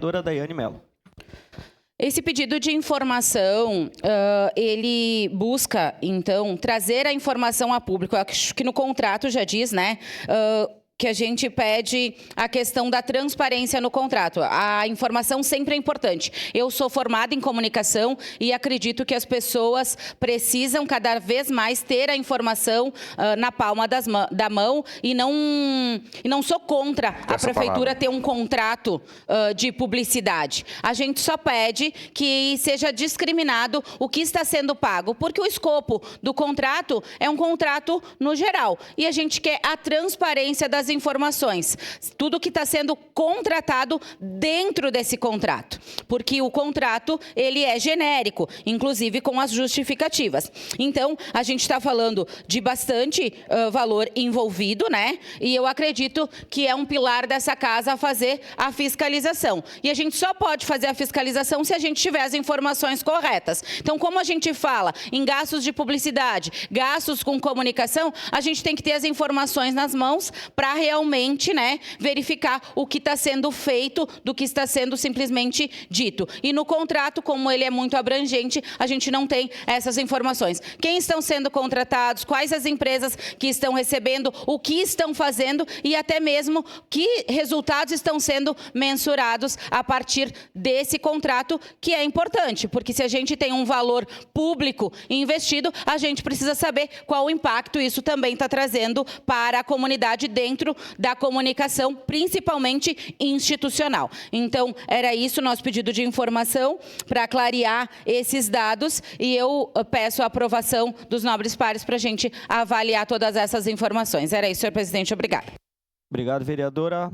Vereadora Daiane Mello. Esse pedido de informação, ele busca, então, trazer a informação a público. Eu acho que no contrato já diz, né, que a gente pede a questão da transparência no contrato. A informação sempre é importante. Eu sou formada em comunicação e acredito que as pessoas precisam cada vez mais ter a informação na palma da mão e não sou contra a prefeitura ter um contrato de publicidade. A gente só pede que seja discriminado o que está sendo pago, porque o escopo do contrato é um contrato no geral e a gente quer a transparência das informações, tudo que está sendo contratado dentro desse contrato, porque o contrato ele é genérico, inclusive com as justificativas. Então, a gente está falando de bastante valor envolvido, né? E eu acredito que é um pilar dessa casa fazer a fiscalização. E a gente só pode fazer a fiscalização se a gente tiver as informações corretas. Então, como a gente fala em gastos de publicidade, gastos com comunicação, a gente tem que ter as informações nas mãos para realmente, né, verificar o que está sendo feito do que está sendo simplesmente dito. E no contrato, como ele é muito abrangente, a gente não tem essas informações. Quem estão sendo contratados, quais as empresas que estão recebendo, o que estão fazendo e até mesmo que resultados estão sendo mensurados a partir desse contrato, que é importante, porque se a gente tem um valor público investido, a gente precisa saber qual o impacto isso também está trazendo para a comunidade dentro da comunicação, principalmente institucional. Então, era isso o nosso pedido de informação para clarear esses dados e eu peço a aprovação dos nobres pares para a gente avaliar todas essas informações. Era isso, senhor presidente. Obrigada. Obrigado, vereadora.